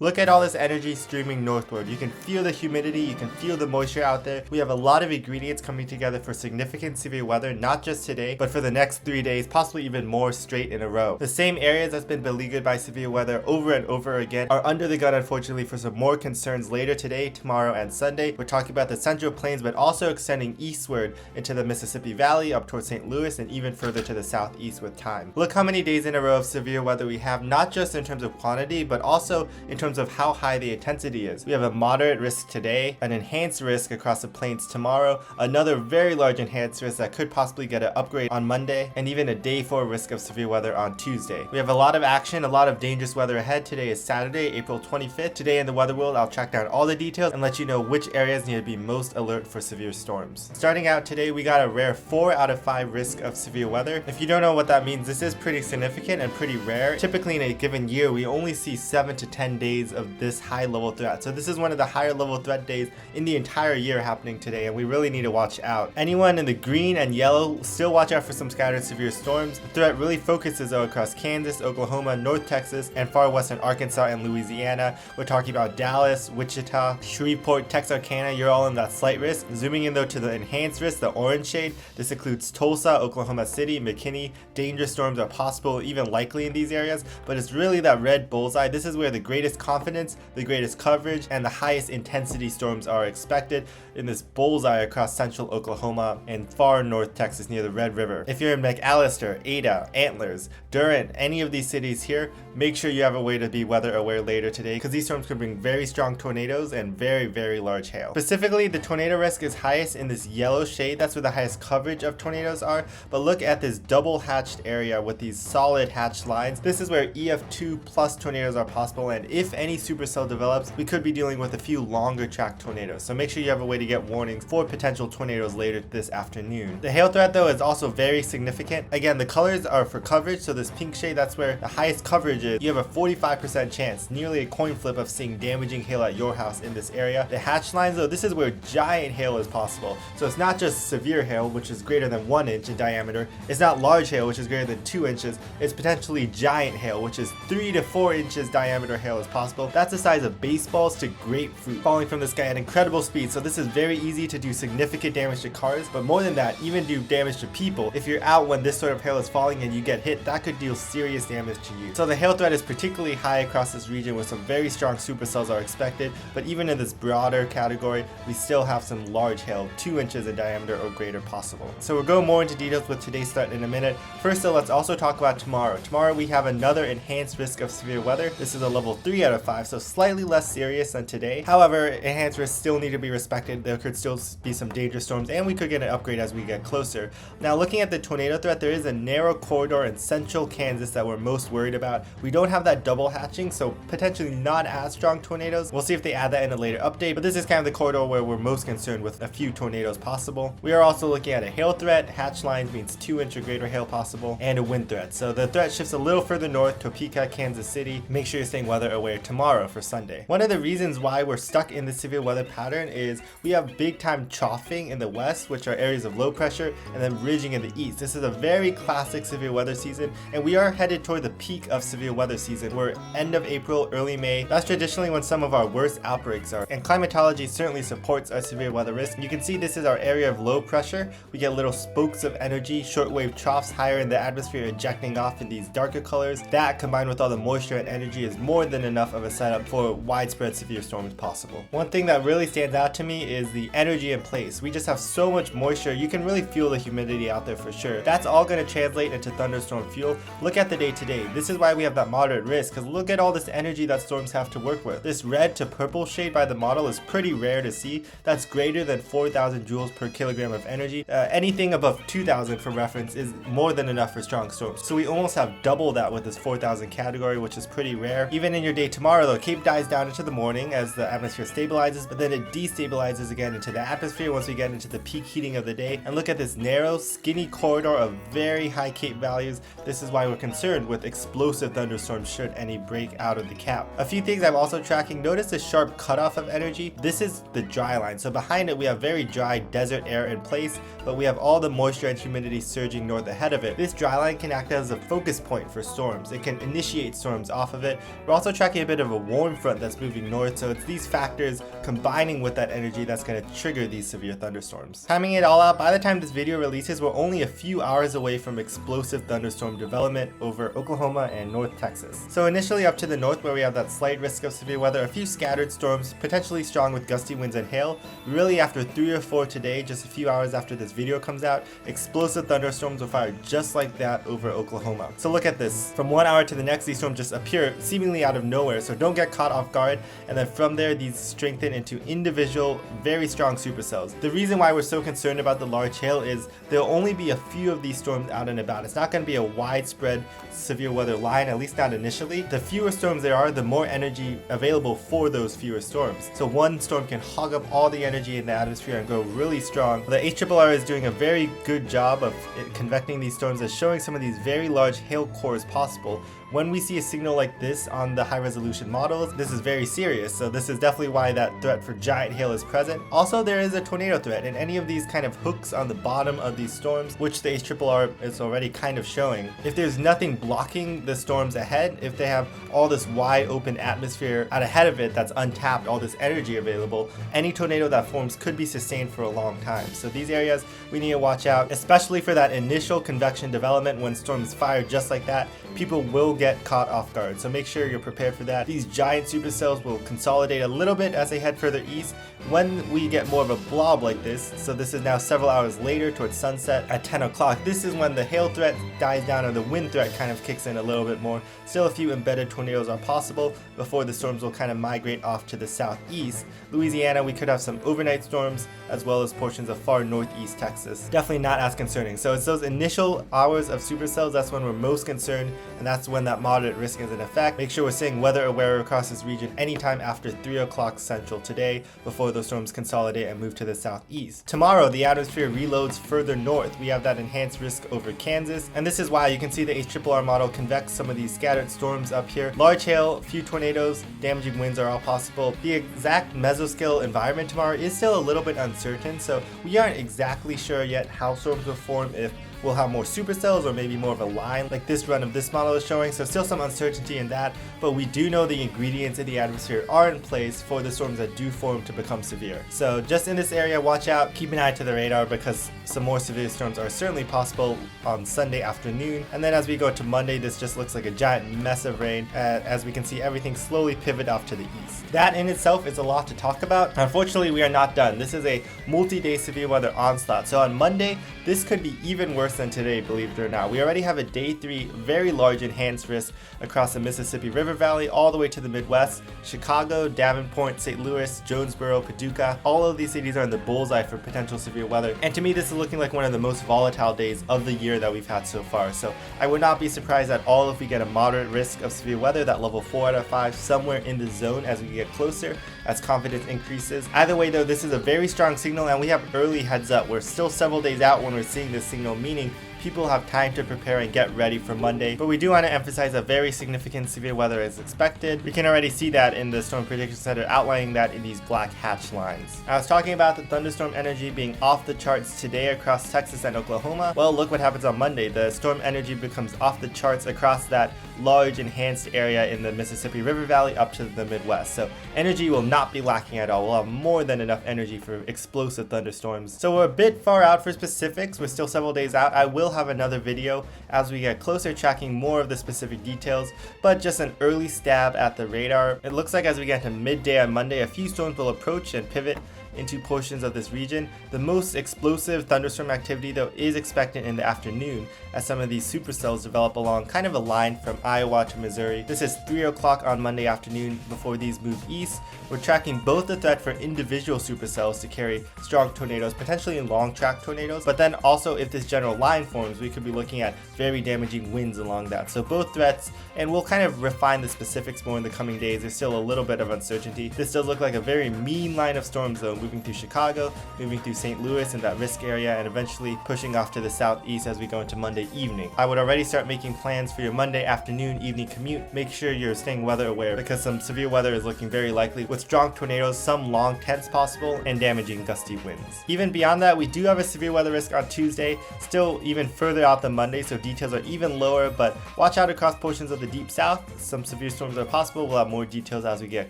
Look at all this energy streaming northward. You can feel the humidity, you can feel the moisture out there. We have a lot of ingredients coming together for significant severe weather, not just today, but for the next 3 days, possibly even more straight in a row. The same areas that's been beleaguered by severe weather over and over again are under the gun, unfortunately, for some more concerns later today, tomorrow, and Sunday. We're talking about the Central Plains, but also extending eastward into the Mississippi Valley, up towards St. Louis, and even further to the southeast with time. Look how many days in a row of severe weather we have, not just in terms of quantity, but also in terms of how high the intensity is. We have a moderate risk today, an enhanced risk across the plains tomorrow, another very large enhanced risk that could possibly get an upgrade on Monday, and even a day 4 risk of severe weather on Tuesday. We have a lot of action, a lot of dangerous weather ahead. Today is Saturday, April 25th. Today in the weather world, I'll track down all the details and let you know which areas need to be most alert for severe storms. Starting out today, we got a rare 4 out of 5 risk of severe weather. If you don't know what that means, this is pretty significant and pretty rare. Typically in a given year, we only see 7 to 10 days of this high level threat. So this is one of the higher level threat days in the entire year happening today, and we really need to watch out. Anyone in the green and yellow, still watch out for some scattered severe storms. The threat really focuses though across Kansas, Oklahoma, North Texas, and far western Arkansas and Louisiana. We're talking about Dallas, Wichita, Shreveport, Texarkana. You're all in that slight risk. Zooming in though to the enhanced risk, the orange shade, this includes Tulsa, Oklahoma City, McKinney. Dangerous storms are possible, even likely in these areas, but it's really that red bullseye. This is where the greatest confidence, the greatest coverage, and the highest intensity storms are expected in this bullseye across central Oklahoma and far north Texas near the Red River. If you're in McAllister, Ada, Antlers, Durant, any of these cities here, make sure you have a way to be weather aware later today, because these storms could bring very strong tornadoes and very, very large hail. Specifically, the tornado risk is highest in this yellow shade. That's where the highest coverage of tornadoes are. But look at this double hatched area with these solid hatched lines. This is where EF2 plus tornadoes are possible, and if any supercell develops, we could be dealing with a few longer track tornadoes. So make sure you have a way to get warnings for potential tornadoes later this afternoon. The hail threat though is also very significant. Again, the colors are for coverage, so this pink shade, that's where the highest coverage is. You have a 45% chance, nearly a coin flip, of seeing damaging hail at your house in this area. The hatched lines though, this is where giant hail is possible. So it's not just severe hail, which is greater than 1 inch in diameter. It's not large hail, which is greater than 2 inches. It's potentially giant hail, which is 3 to 4 inches diameter hail is possible. That's the size of baseballs to grapefruit, falling from the sky at incredible speed. So this is very easy to do significant damage to cars, but more than that, even do damage to people. If you're out when this sort of hail is falling and you get hit, that could deal serious damage to you. So the hail threat is particularly high across this region, where some very strong supercells are expected, but even in this broader category, we still have some large hail, 2 inches in diameter or greater possible. So we'll go more into details with today's threat in a minute. First though, let's also talk about tomorrow. Tomorrow we have another enhanced risk of severe weather. This is a level 3 out of 5, so slightly less serious than today. However, enhanced risks still need to be respected. There could still be some dangerous storms, and we could get an upgrade as we get closer. Now, looking at the tornado threat, there is a narrow corridor in central Kansas that we're most worried about. We don't have that double hatching, so potentially not as strong tornadoes. We'll see if they add that in a later update, but this is kind of the corridor where we're most concerned with a few tornadoes possible. We are also looking at a hail threat. Hatch lines means 2 inch or greater hail possible, and a wind threat. So the threat shifts a little further north, Topeka, Kansas City. Make sure you're staying weather aware tomorrow for Sunday. One of the reasons why we're stuck in the severe weather pattern is we have big time troughing in the west, which are areas of low pressure, and then ridging in the east. This is a very classic severe weather season, and we are headed toward the peak of severe weather season. We're end of April, early May. That's traditionally when some of our worst outbreaks are, and climatology certainly supports our severe weather risk. You can see this is our area of low pressure. We get little spokes of energy, shortwave troughs higher in the atmosphere ejecting off in these darker colors. That, combined with all the moisture and energy, is more than enough of a setup for widespread severe storms possible. One thing that really stands out to me is the energy in place. We just have so much moisture. You can really feel the humidity out there for sure. That's all going to translate into thunderstorm fuel. Look at the day today. This is why we have that moderate risk, because look at all this energy that storms have to work with. This red to purple shade by the model is pretty rare to see. That's greater than 4,000 joules per kilogram of energy. Anything above 2,000 for reference is more than enough for strong storms. So we almost have double that with this 4,000 category, which is pretty rare. Even in your day tomorrow though, Cape dies down into the morning as the atmosphere stabilizes, but then it destabilizes again into the atmosphere once we get into the peak heating of the day. And look at this narrow, skinny corridor of very high Cape values. This is why we're concerned with explosive thunderstorms thunderstorms should any break out of the cap. A few things I'm also tracking. Notice the sharp cutoff of energy. This is the dry line. So behind it we have very dry desert air in place, but we have all the moisture and humidity surging north ahead of it. This dry line can act as a focus point for storms. It can initiate storms off of it. We're also tracking a bit of a warm front that's moving north, so it's these factors combining with that energy that's going to trigger these severe thunderstorms. Timing it all out, by the time this video releases, we're only a few hours away from explosive thunderstorm development over Oklahoma and North Texas. So initially up to the north, where we have that slight risk of severe weather, a few scattered storms, potentially strong with gusty winds and hail. Really after 3 or 4 today, just a few hours after this video comes out, explosive thunderstorms will fire just like that over Oklahoma. So look at this. From 1 hour to the next, these storms just appear seemingly out of nowhere, so don't get caught off guard. And then from there, these strengthen into individual, very strong supercells. The reason why we're so concerned about the large hail is there'll only be a few of these storms out and about. It's not going to be a widespread severe weather line, at least not initially. The fewer storms there are, the more energy available for those fewer storms. So one storm can hog up all the energy in the atmosphere and go really strong. The HRRR is doing a very good job of convecting these storms as showing some of these very large hail cores possible. When we see a signal like this on the high resolution models, this is very serious. So this is definitely why that threat for giant hail is present. Also, there is a tornado threat, and any of these kind of hooks on the bottom of these storms, which the HRRR is already kind of showing. If there's nothing blocking the storms ahead, if they have all this wide open atmosphere out ahead of it that's untapped, all this energy available, any tornado that forms could be sustained for a long time. So these areas we need to watch out, especially for that initial convection development. When storms fire just like that, people will get caught off guard, so make sure you're prepared for that. These giant supercells will consolidate a little bit as they head further east. When we get more of a blob like this, so this is now several hours later towards sunset at 10 o'clock, this is when the hail threat dies down and the wind threat kind of kicks in a little bit more. Still a few embedded tornadoes are possible before the storms will kind of migrate off to the southeast. Louisiana, we could have some overnight storms as well as portions of far northeast Texas. Definitely not as concerning. So it's those initial hours of supercells, that's when we're most concerned, and that's when that moderate risk is in effect. Make sure we're staying weather aware across this region anytime after 3 o'clock central today before those storms consolidate and move to the southeast. Tomorrow, the atmosphere reloads further north. We have that enhanced risk over Kansas, and this is why you can see the HRRR model convex some of these scattered storms up here. Large hail, few tornadoes, damaging winds are all possible. The exact mesoscale environment tomorrow is still a little bit uncertain, so we aren't exactly sure yet how storms will form, if we'll have more supercells or maybe more of a line like this run of this model is showing. So still some uncertainty in that, but we do know the ingredients in the atmosphere are in place for the storms that do form to become severe. So just in this area, watch out, keep an eye to the radar, because some more severe storms are certainly possible on Sunday afternoon. And then as we go to Monday, this just looks like a giant mess of rain. As we can see, everything slowly pivot off to the east. That in itself is a lot to talk about. Unfortunately, we are not done. This is a multi-day severe weather onslaught. So on Monday, this could be even worse than today, believe it or not. We already have a day 3 very large enhanced risk across the Mississippi River Valley all the way to the Midwest. Chicago, Davenport, St. Louis, Jonesboro, Paducah, all of these cities are in the bullseye for potential severe weather. And to me, this is looking like one of the most volatile days of the year that we've had so far. So I would not be surprised at all if we get a moderate risk of severe weather, that level 4 out of 5, somewhere in the zone as we get closer, as confidence increases. Either way though, this is a very strong signal, and we have early heads up. We're still several days out when we're seeing this signal, meaning people have time to prepare and get ready for Monday. But we do want to emphasize that very significant severe weather is expected. We can already see that in the Storm Prediction Center outlining that in these black hatch lines. I was talking about the thunderstorm energy being off the charts today across Texas and Oklahoma. Well, look what happens on Monday. The storm energy becomes off the charts across that large enhanced area in the Mississippi River Valley up to the Midwest. So energy will not be lacking at all. We'll have more than enough energy for explosive thunderstorms. So we're a bit far out for specifics. We're still several days out. I will have another video as we get closer, tracking more of the specific details, but just an early stab at the radar. It looks like as we get to midday on Monday, a few storms will approach and pivot into portions of this region. The most explosive thunderstorm activity though is expected in the afternoon as some of these supercells develop along kind of a line from Iowa to Missouri. This is 3 o'clock on Monday afternoon before these move east. We're tracking both the threat for individual supercells to carry strong tornadoes, potentially in long track tornadoes, but then also if this general line forms, we could be looking at very damaging winds along that. So both threats, and we'll kind of refine the specifics more in the coming days. There's still a little bit of uncertainty. This does look like a very mean line of storms though, moving through Chicago, moving through St. Louis in that risk area, and eventually pushing off to the southeast as we go into Monday evening. I would already start making plans for your Monday afternoon, evening commute. Make sure you're staying weather aware because some severe weather is looking very likely with strong tornadoes, some long temps possible, and damaging gusty winds. Even beyond that, we do have a severe weather risk on Tuesday, still even further out than Monday, so details are even lower, but watch out across portions of the deep south. Some severe storms are possible. We'll have more details as we get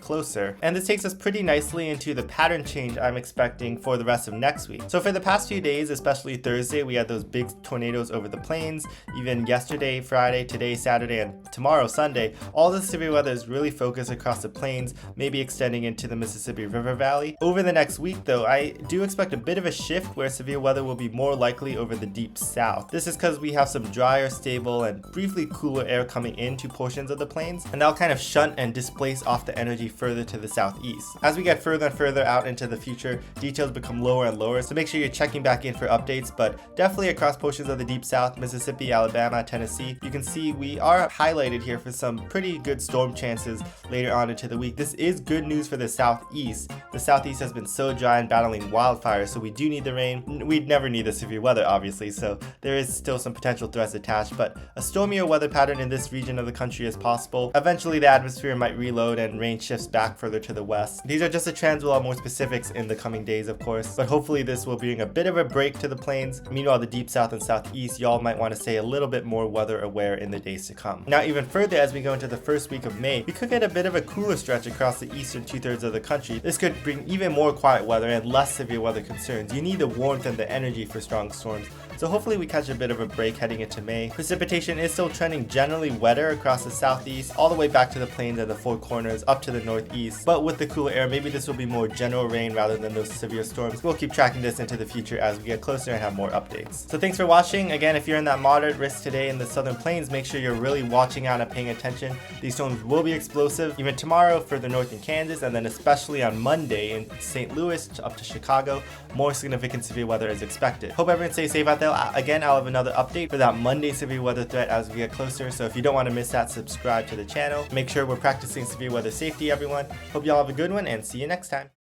closer. And this takes us pretty nicely into the pattern change I'm expecting for the rest of next week. So for the past few days, especially Thursday, we had those big tornadoes over the plains. Even yesterday, Friday, today, Saturday, and tomorrow, Sunday, all the severe weather is really focused across the plains, maybe extending into the Mississippi River Valley. Over the next week though, I do expect a bit of a shift where severe weather will be more likely over the deep south. This is because we have some drier, stable, and briefly cooler air coming into portions of the plains, and that'll kind of shunt and displace off the energy further to the southeast. As we get further and further out into the future, details become lower and lower, so make sure you're checking back in for updates, but definitely across portions of the deep south, Mississippi, Alabama, Tennessee, you can see we are highlighted here for some pretty good storm chances later on into the week. This is good news for the southeast. The southeast has been so dry and battling wildfires, so we do need the rain. We'd never need the severe weather, obviously, so there is still some potential threats attached, but a stormier weather pattern in this region of the country is possible. Eventually the atmosphere might reload and rain shifts back further to the west. These are just the trends. We'll have more specifics in the coming days, of course, but hopefully this will bring a bit of a break to the plains. Meanwhile, the deep south and southeast, y'all might want to stay a little bit more weather aware in the days to come. Now, even further as we go into the first week of May, we could get a bit of a cooler stretch across the eastern 2/3 of the country. This could bring even more quiet weather and less severe weather concerns. You need the warmth and the energy for strong storms. So hopefully we catch a bit of a break heading into May. Precipitation is still trending generally wetter across the southeast, all the way back to the plains and the Four Corners up to the northeast. But with the cooler air, maybe this will be more general rain rather than those severe storms. We'll keep tracking this into the future as we get closer and have more updates. So thanks for watching. Again, if you're in that moderate risk today in the southern plains, make sure you're really watching out and paying attention. These storms will be explosive even tomorrow further north in Kansas, and then especially on Monday in St. Louis up to Chicago, more significant severe weather is expected. Hope everyone stays safe out there. Again, I'll have another update for that Monday severe weather threat as we get closer, so if you don't want to miss that, subscribe to the channel. Make sure we're practicing severe weather safety, everyone. Hope y'all have a good one, and see you next time.